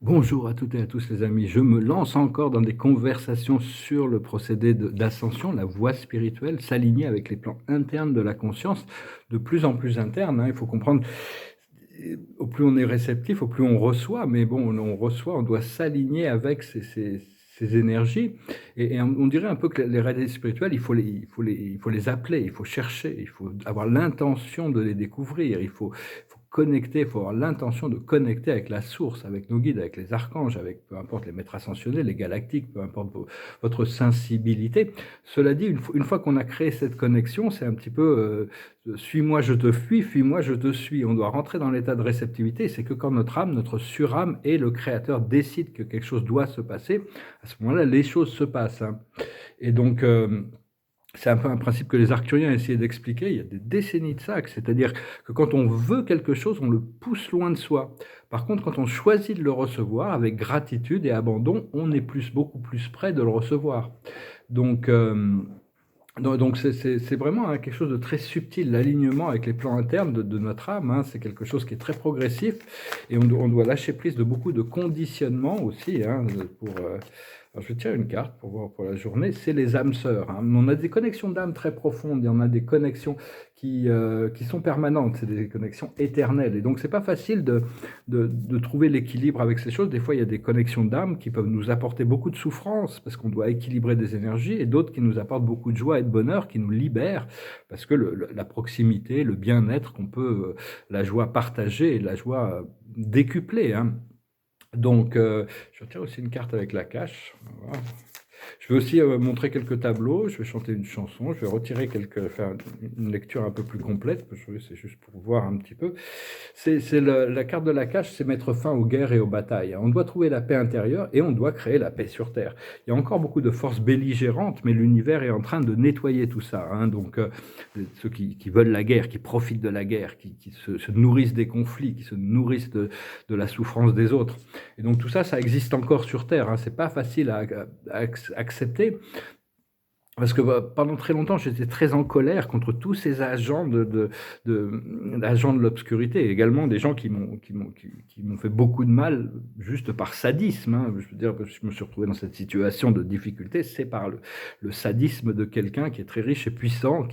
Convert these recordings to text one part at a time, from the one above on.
Bonjour à toutes et à tous les amis. Je me lance encore dans des conversations sur le procédé d'ascension, la voie spirituelle, s'aligner avec les plans internes de la conscience, de plus en plus internes, hein. Il faut comprendre, au plus on est réceptif, au plus on reçoit, mais bon, on reçoit, on doit s'aligner avec ces énergies. Et on dirait un peu que les réalités spirituelles, il faut les appeler, il faut chercher, il faut avoir l'intention de les découvrir, il faut connecter, il faut avoir l'intention de connecter avec la source, avec nos guides, avec les archanges, avec peu importe les maîtres ascensionnés, les galactiques, peu importe votre sensibilité. Cela dit, une fois qu'on a créé cette connexion, c'est un petit peu suis-moi, je te fuis, fuis-moi, je te suis. On doit rentrer dans l'état de réceptivité. C'est que quand notre âme, notre surâme et le créateur décident que quelque chose doit se passer, à ce moment-là, les choses se passent, hein. Et donc, c'est un peu un principe que les arcturiens essayaient d'expliquer il y a des décennies de ça, c'est-à-dire que quand on veut quelque chose, on le pousse loin de soi. Par contre, quand on choisit de le recevoir avec gratitude et abandon, on est beaucoup plus près de le recevoir. Donc, donc c'est vraiment, hein, quelque chose de très subtil, l'alignement avec les plans internes de notre âme, hein, c'est quelque chose qui est très progressif et on doit lâcher prise de beaucoup de conditionnements aussi, hein, alors je tire une carte pour voir pour la journée, c'est les âmes sœurs, hein. On a des connexions d'âme très profondes, il y en a des connexions qui sont permanentes, c'est des connexions éternelles et donc c'est pas facile de trouver l'équilibre avec ces choses. Des fois, il y a des connexions d'âme qui peuvent nous apporter beaucoup de souffrance parce qu'on doit équilibrer des énergies et d'autres qui nous apportent beaucoup de joie et de bonheur, qui nous libèrent parce que la proximité, le bien-être qu'on peut, la joie partagée et la joie décuplée, hein. Donc, je retire aussi une carte avec la cache. Voilà. Je vais aussi montrer quelques tableaux, je vais chanter une chanson, je vais retirer faire une lecture un peu plus complète, parce que c'est juste pour voir un petit peu. La carte de la cache, c'est mettre fin aux guerres et aux batailles. On doit trouver la paix intérieure et on doit créer la paix sur Terre. Il y a encore beaucoup de forces belligérantes, mais l'univers est en train de nettoyer tout ça, hein. Donc, ceux qui veulent la guerre, qui profitent de la guerre, qui se nourrissent des conflits, qui se nourrissent de la souffrance des autres. Et donc tout ça, ça existe encore sur Terre, hein. C'est pas facile à accepter. Parce que pendant très longtemps, j'étais très en colère contre tous ces agents agents de l'obscurité, également des gens qui m'ont fait beaucoup de mal juste par sadisme, hein. Je veux dire, je me suis retrouvé dans cette situation de difficulté, c'est par le sadisme de quelqu'un qui est très riche et puissant,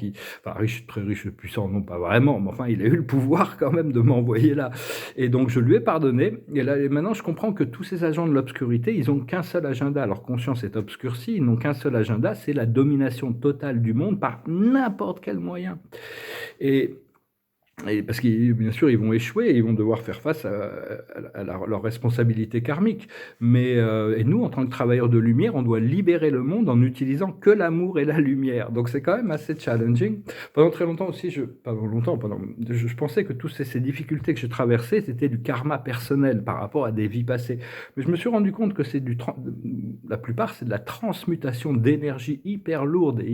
enfin très riche et puissant, non pas vraiment, mais enfin il a eu le pouvoir quand même de m'envoyer là. Et donc je lui ai pardonné, et maintenant je comprends que tous ces agents de l'obscurité, ils n'ont qu'un seul agenda, leur conscience est obscurcie, ils n'ont qu'un seul agenda, c'est la domination totale du monde par n'importe quel moyen. Et, et parce qu'ils, bien sûr, ils vont échouer, ils vont devoir faire face leurs responsabilités karmiques. Mais et nous, en tant que travailleurs de lumière, on doit libérer le monde en n'utilisant que l'amour et la lumière. Donc c'est quand même assez challenging. Pendant très longtemps aussi, je pensais que toutes ces difficultés que je traversais, c'était du karma personnel par rapport à des vies passées. Mais je me suis rendu compte que la plupart, c'est de la transmutation d'énergie hyper lourde et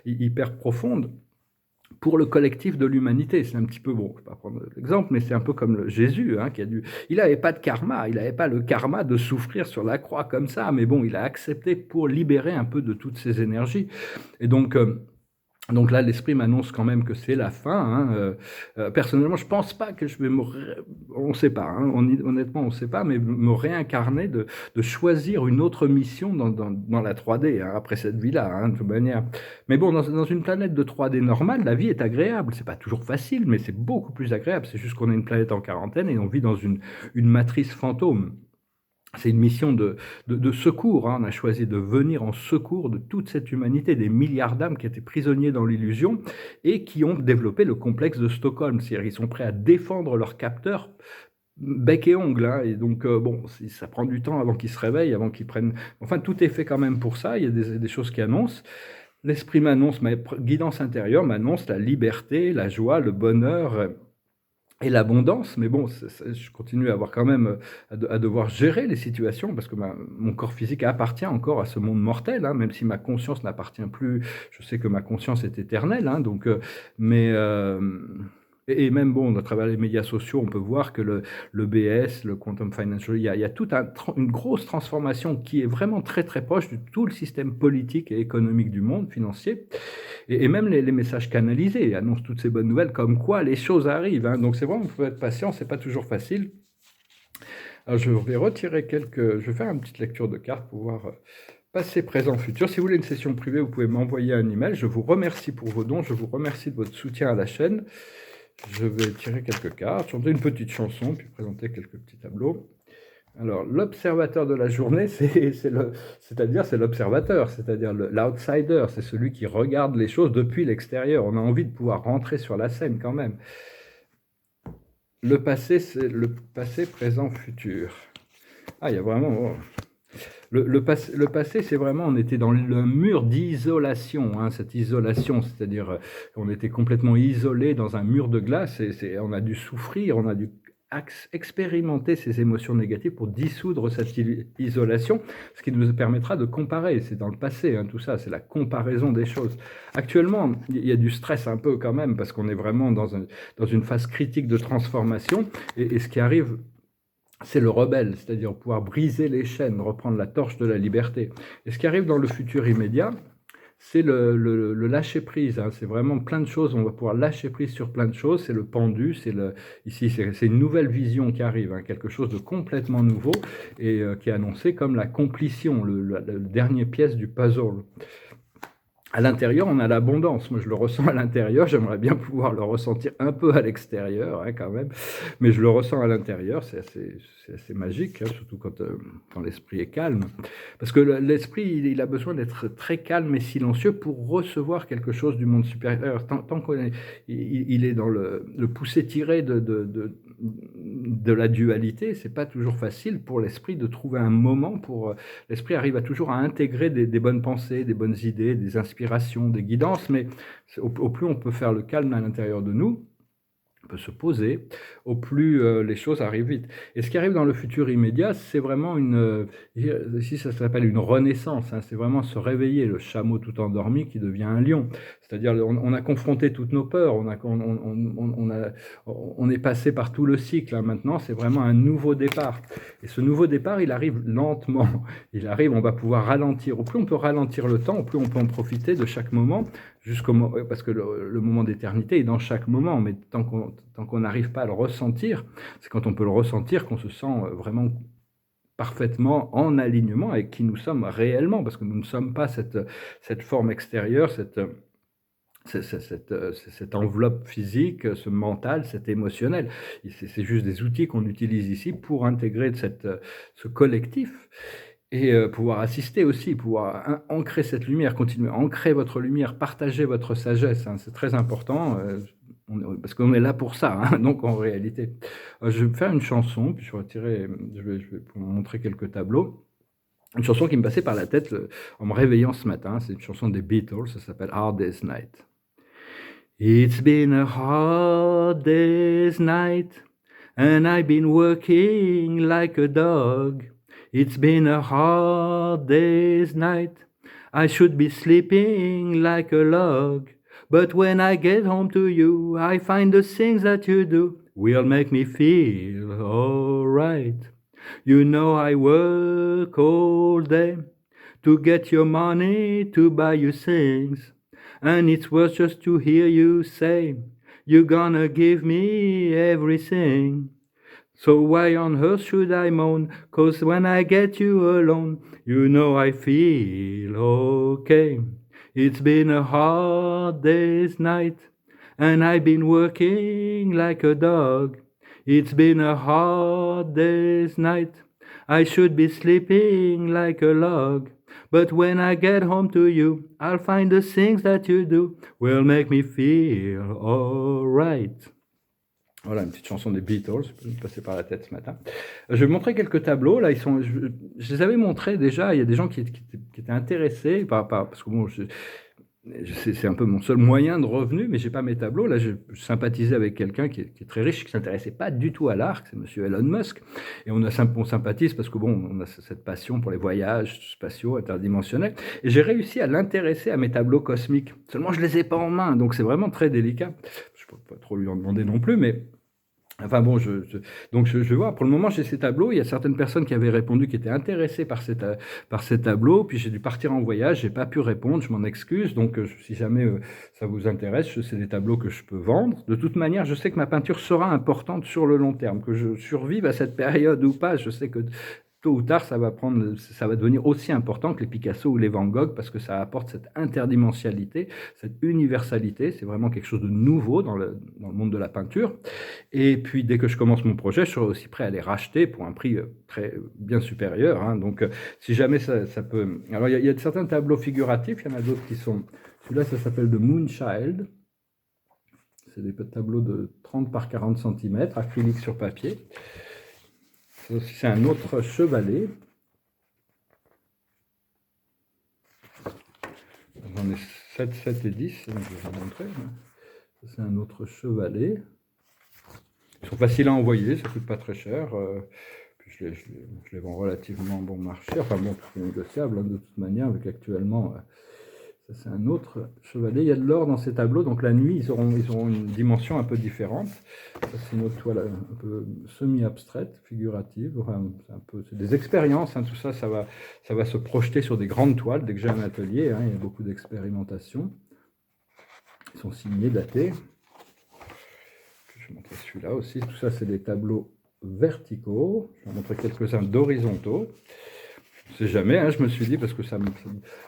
hyper profonde pour le collectif de l'humanité. C'est un petit peu, bon, je ne vais pas prendre l'exemple, mais c'est un peu comme Jésus, hein, il n'avait pas de karma, il n'avait pas le karma de souffrir sur la croix comme ça, mais bon, il a accepté pour libérer un peu de toutes ces énergies. Et donc là, l'esprit m'annonce quand même que c'est la fin, hein. Personnellement, je pense pas que je vais on ne sait pas, hein, honnêtement, on ne sait pas, mais me réincarner, de choisir une autre mission dans la 3D, hein, après cette vie-là, hein, de toute manière. Mais bon, dans une planète de 3D normale, la vie est agréable. C'est pas toujours facile, mais c'est beaucoup plus agréable. C'est juste qu'on est une planète en quarantaine et on vit dans une matrice fantôme. C'est une mission de secours, hein. On a choisi de venir en secours de toute cette humanité, des milliards d'âmes qui étaient prisonniers dans l'illusion et qui ont développé le complexe de Stockholm. C'est-à-dire qu'ils sont prêts à défendre leurs capteurs bec et ongle, hein. Et donc, bon, ça prend du temps avant qu'ils se réveillent, avant qu'ils prennent... Enfin, tout est fait quand même pour ça. Il y a des choses qui annoncent. L'esprit m'annonce, ma guidance intérieure m'annonce la liberté, la joie, le bonheur et l'abondance, mais bon, je continue à avoir quand même à devoir gérer les situations parce que mon corps physique appartient encore à ce monde mortel, hein, même si ma conscience n'appartient plus. Je sais que ma conscience est éternelle, hein, donc, mais et même bon, à travers les médias sociaux, on peut voir que le BS, le Quantum Financial, il y a toute une grosse transformation qui est vraiment très très proche de tout le système politique et économique du monde financier. Et même les messages canalisés annoncent toutes ces bonnes nouvelles, comme quoi les choses arrivent, hein. Donc c'est vrai, il faut être patient, c'est pas toujours facile. Alors je vais retirer quelques je vais faire une petite lecture de cartes pour voir, passé, présent, futur. Si vous voulez une session privée, vous pouvez m'envoyer un email. Je vous remercie pour vos dons, je vous remercie de votre soutien à la chaîne. Je vais tirer quelques cartes, chanter une petite chanson, puis présenter quelques petits tableaux. Alors, l'observateur de la journée, c'est l'observateur, c'est-à-dire l'outsider, c'est celui qui regarde les choses depuis l'extérieur. On a envie de pouvoir rentrer sur la scène quand même. Le passé, c'est le passé, présent, futur. Ah, il y a vraiment... Le passé, c'est vraiment, on était dans le mur d'isolation, hein, cette isolation, c'est-à-dire on était complètement isolé dans un mur de glace, on a dû souffrir, on a dû expérimenter ces émotions négatives pour dissoudre cette isolation, ce qui nous permettra de comparer. C'est dans le passé, hein, tout ça, c'est la comparaison des choses. Actuellement, il y a du stress un peu quand même, parce qu'on est vraiment dans une phase critique de transformation, et ce qui arrive, c'est le rebelle, c'est-à-dire pouvoir briser les chaînes, reprendre la torche de la liberté. Et ce qui arrive dans le futur immédiat, c'est le lâcher-prise, hein. C'est vraiment plein de choses, on va pouvoir lâcher prise sur plein de choses, c'est le pendu, ici c'est une nouvelle vision qui arrive, hein, quelque chose de complètement nouveau, et qui est annoncé comme la complétion, la dernière pièce du puzzle. À l'intérieur, on a l'abondance. Moi, je le ressens à l'intérieur. J'aimerais bien pouvoir le ressentir un peu à l'extérieur, hein, quand même. Mais je le ressens à l'intérieur. C'est assez magique, hein, surtout quand l'esprit est calme. Parce que l'esprit, il a besoin d'être très calme et silencieux pour recevoir quelque chose du monde supérieur. Tant qu'il est dans le poussé-tiré de la dualité, c'est pas toujours facile pour l'esprit de trouver un moment pour... l'esprit arrive toujours à intégrer des bonnes pensées, des bonnes idées, des inspirations, des guidances, mais au plus on peut faire le calme à l'intérieur de nous, on peut se poser, au plus les choses arrivent vite. Et ce qui arrive dans le futur immédiat, c'est vraiment ici ça s'appelle une renaissance, hein, c'est vraiment se réveiller, le chameau tout endormi qui devient un lion. C'est-à-dire on a confronté toutes nos peurs, on est passé par tout le cycle, hein, maintenant c'est vraiment un nouveau départ. Et ce nouveau départ, il arrive lentement, on va pouvoir ralentir. Au plus on peut ralentir le temps, au plus on peut en profiter de chaque moment, parce que le moment d'éternité est dans chaque moment, mais tant qu'on n'arrive pas à le ressentir, c'est quand on peut le ressentir qu'on se sent vraiment parfaitement en alignement avec qui nous sommes réellement, parce que nous ne sommes pas cette forme extérieure, cette enveloppe physique, ce mental, cet émotionnel. C'est juste des outils qu'on utilise ici pour intégrer ce collectif. Et pouvoir assister aussi, pouvoir ancrer cette lumière, continuer à ancrer votre lumière, partager votre sagesse, hein, c'est très important, parce qu'on est là pour ça, hein, donc en réalité. Je vais faire une chanson, puis je vais vous montrer quelques tableaux. Une chanson qui me passait par la tête en me réveillant ce matin, c'est une chanson des Beatles, ça s'appelle Hard Day's Night. It's been a hard day's night, and I've been working like a dog. It's been a hard day's night. I should be sleeping like a log. But when I get home to you, I find the things that you do will make me feel alright. You know I work all day to get your money to buy you things. And it's worth just to hear you say, you're gonna give me everything. So why on earth should I moan? 'Cause when I get you alone, you know I feel okay. It's been a hard day's night, and I've been working like a dog. It's been a hard day's night. I should be sleeping like a log. But when I get home to you, I'll find the things that you do will make me feel alright. Voilà, une petite chanson des Beatles, je peux me passer par la tête ce matin. Je vais montrer quelques tableaux, là, je les avais montrés déjà, il y a des gens qui étaient intéressés, parce que bon, c'est un peu mon seul moyen de revenu, mais j'ai pas mes tableaux. Là, je sympathisais avec quelqu'un qui est très riche, qui s'intéressait pas du tout à l'art, c'est monsieur Elon Musk. Et on sympathise parce que bon, on a cette passion pour les voyages spatiaux, interdimensionnels. Et j'ai réussi à l'intéresser à mes tableaux cosmiques. Seulement, je les ai pas en main, donc c'est vraiment très délicat. Je peux pas trop lui en demander non plus, mais Enfin bon, donc je vois, pour le moment, j'ai ces tableaux. Il y a certaines personnes qui avaient répondu, qui étaient intéressées par ces tableaux. Puis j'ai dû partir en voyage, j'ai pas pu répondre, je m'en excuse. Donc si jamais ça vous intéresse, c'est des tableaux que je peux vendre. De toute manière, je sais que ma peinture sera importante sur le long terme, que je survive à cette période ou pas. Je sais que tôt ou tard, ça va devenir aussi important que les Picasso ou les Van Gogh parce que ça apporte cette interdimensialité, cette universalité. C'est vraiment quelque chose de nouveau dans le monde de la peinture. Et puis, dès que je commence mon projet, je serai aussi prêt à les racheter pour un prix très bien supérieur. Hein. Donc, si jamais ça peut... Alors, il y a certains tableaux figuratifs, il y en a d'autres qui sont... Celui-là, ça s'appelle The Moonchild. C'est des tableaux de 30 par 40 cm, acrylique sur papier. C'est un autre chevalet. J'en ai 7, 7 et 10, donc je vais vous montrer. C'est un autre chevalet. Ils sont faciles à envoyer, ça ne coûte pas très cher. Puis je les vends relativement bon marché. Enfin bon, tout est négociable hein, de toute manière, vu qu'actuellement, ça c'est un autre chevalet. Il y a de l'or dans ces tableaux, donc la nuit, ils auront une dimension un peu différente. Ça c'est une autre toile un peu semi-abstraite, figurative. Enfin, c'est des expériences, hein, tout ça, ça va se projeter sur des grandes toiles dès que j'ai un atelier. Hein, il y a beaucoup d'expérimentations. Ils sont signés, datés. Je vais montrer celui-là aussi. Tout ça, c'est des tableaux verticaux. Je vais montrer quelques-uns d'horizontaux. Je ne sais jamais, hein, je me suis dit, parce que ça me...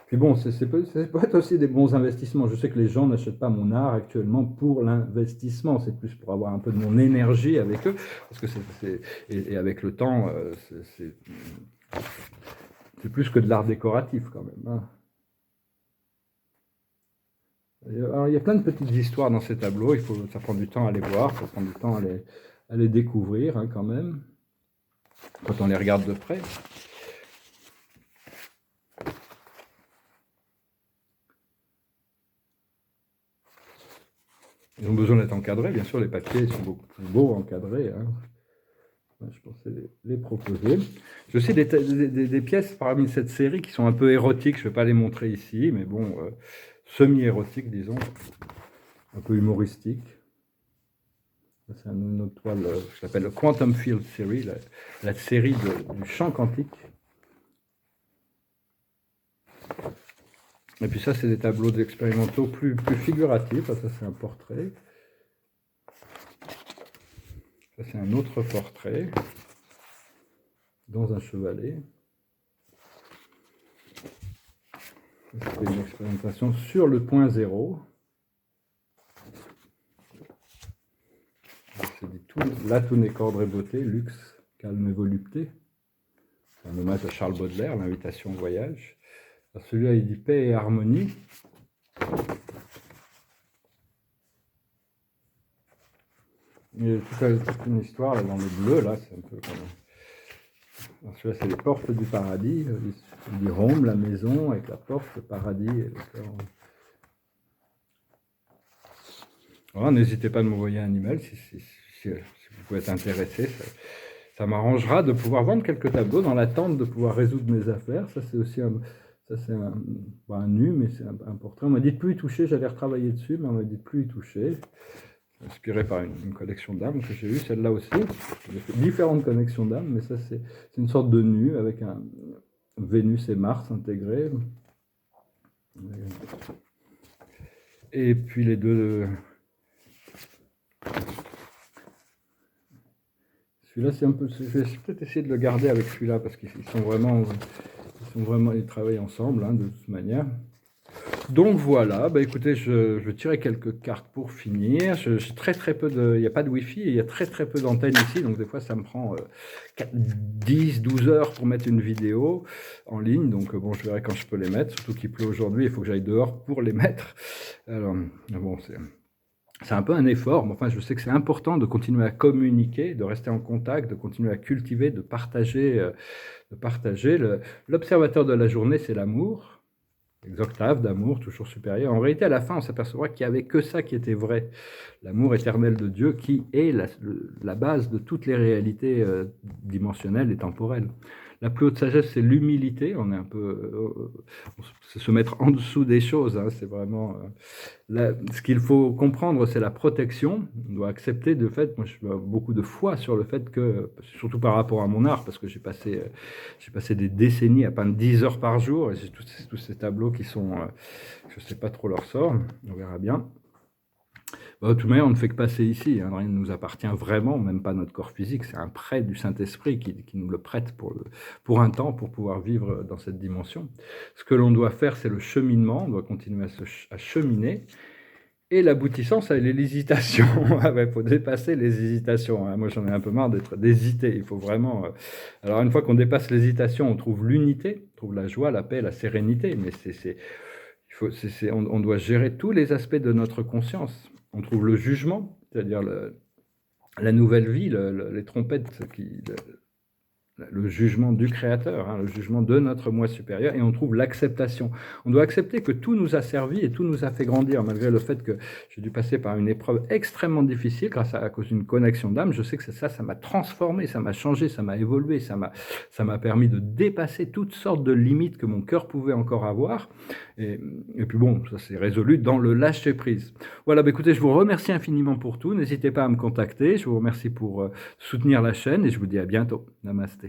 Puis bon, ça peut être aussi des bons investissements. Je sais que les gens n'achètent pas mon art actuellement pour l'investissement. C'est plus pour avoir un peu de mon énergie avec eux. Parce que et avec le temps, c'est plus que de l'art décoratif quand même. Hein. Alors, il y a plein de petites histoires dans ces tableaux, ça prend du temps à les voir, ça prend du temps à les découvrir hein, quand même, quand on les regarde de près. Ils ont besoin d'être encadrés, bien sûr, les papiers sont beaucoup plus beaux encadrés. Hein. Je pensais les proposer. J'ai aussi des pièces parmi cette série qui sont un peu érotiques, je ne vais pas les montrer ici, mais bon, semi-érotiques, disons, un peu humoristiques. C'est une autre toile qui s'appelle le Quantum Field Series, la série du champ quantique. Et puis ça, c'est des tableaux d'expérimentaux plus figuratifs. Ça, c'est un portrait. Ça, c'est un autre portrait dans un chevalet. C'est une expérimentation sur le point zéro. C'est dit tout, là, tout n'est qu'ordre et beauté, luxe, calme et volupté. C'est un hommage à Charles Baudelaire, l'invitation au voyage. Celui-là, il dit paix et harmonie. Il y a toute une histoire là, dans le bleu, là, c'est un peu comme... Celui-là, c'est les portes du paradis. Il dit Rome, la maison, avec la porte, le paradis et le cœur. Voilà, n'hésitez pas à m'envoyer un email si vous pouvez être intéressé. Ça m'arrangera de pouvoir vendre quelques tableaux dans l'attente de pouvoir résoudre mes affaires. Ça, c'est aussi un nu, mais c'est un portrait. On m'a dit de plus y toucher, j'allais retravailler dessus, mais on m'a dit de plus y toucher. Inspiré par une collection d'âmes que j'ai eue, celle-là aussi. J'ai fait différentes connexions d'âmes, mais ça, c'est une sorte de nu avec un Vénus et Mars intégrés. Et puis les deux... Celui-là, c'est un peu... Je vais peut-être essayer de le garder avec celui-là, parce qu'ils sont vraiment... Ils travaillent ensemble, hein, de toute manière. Donc voilà, bah écoutez, je vais tirer quelques cartes pour finir. J'ai très peu de... Il n'y a pas de Wi-Fi et il y a très peu d'antennes ici, donc des fois ça me prend 10, 12 heures pour mettre une vidéo en ligne. Donc bon, je verrai quand je peux les mettre, surtout qu'il pleut aujourd'hui, il faut que j'aille dehors pour les mettre. Alors, bon, c'est un peu un effort, mais enfin je sais que c'est important de continuer à communiquer, de rester en contact, de continuer à cultiver, de partager. L'observateur de la journée, c'est l'amour. Les octaves d'amour, toujours supérieur. En réalité, à la fin, on s'apercevra qu'il n'y avait que ça qui était vrai. L'amour éternel de Dieu qui est la base de toutes les réalités dimensionnelles et temporelles. La plus haute sagesse, c'est l'humilité. On est un peu, c'est se mettre en dessous des choses, hein. C'est vraiment ce qu'il faut comprendre, c'est la protection. On doit accepter de fait. Moi, je beaucoup de foi sur le fait que, surtout par rapport à mon art, parce que j'ai passé des décennies à peindre 10 heures par jour, et j'ai tous ces tableaux qui sont, je sais pas trop leur sort. On verra bien. Bah, de toute manière, on ne fait que passer ici, hein, rien ne nous appartient vraiment, même pas notre corps physique. C'est un prêt du Saint-Esprit qui nous le prête pour un temps, pour pouvoir vivre dans cette dimension. Ce que l'on doit faire, c'est le cheminement. On doit continuer à cheminer. Et l'aboutissant, c'est l'hésitation. Ah ouais, faut dépasser les hésitations, hein. Moi, j'en ai un peu marre d'hésiter. Il faut vraiment. Alors, une fois qu'on dépasse l'hésitation, on trouve l'unité, on trouve la joie, la paix, la sérénité. Mais on doit gérer tous les aspects de notre conscience. On trouve le jugement, c'est-à-dire la nouvelle vie, les trompettes, le jugement du Créateur, hein, le jugement de notre moi supérieur, et on trouve l'acceptation. On doit accepter que tout nous a servi et tout nous a fait grandir, malgré le fait que j'ai dû passer par une épreuve extrêmement difficile à cause d'une connexion d'âme. Je sais que ça m'a transformé, ça m'a changé, ça m'a évolué, ça m'a permis de dépasser toutes sortes de limites que mon cœur pouvait encore avoir. Et puis bon, ça s'est résolu dans le lâcher-prise. Voilà, bah écoutez, je vous remercie infiniment pour tout. N'hésitez pas à me contacter. Je vous remercie pour soutenir la chaîne et je vous dis à bientôt. Namasté.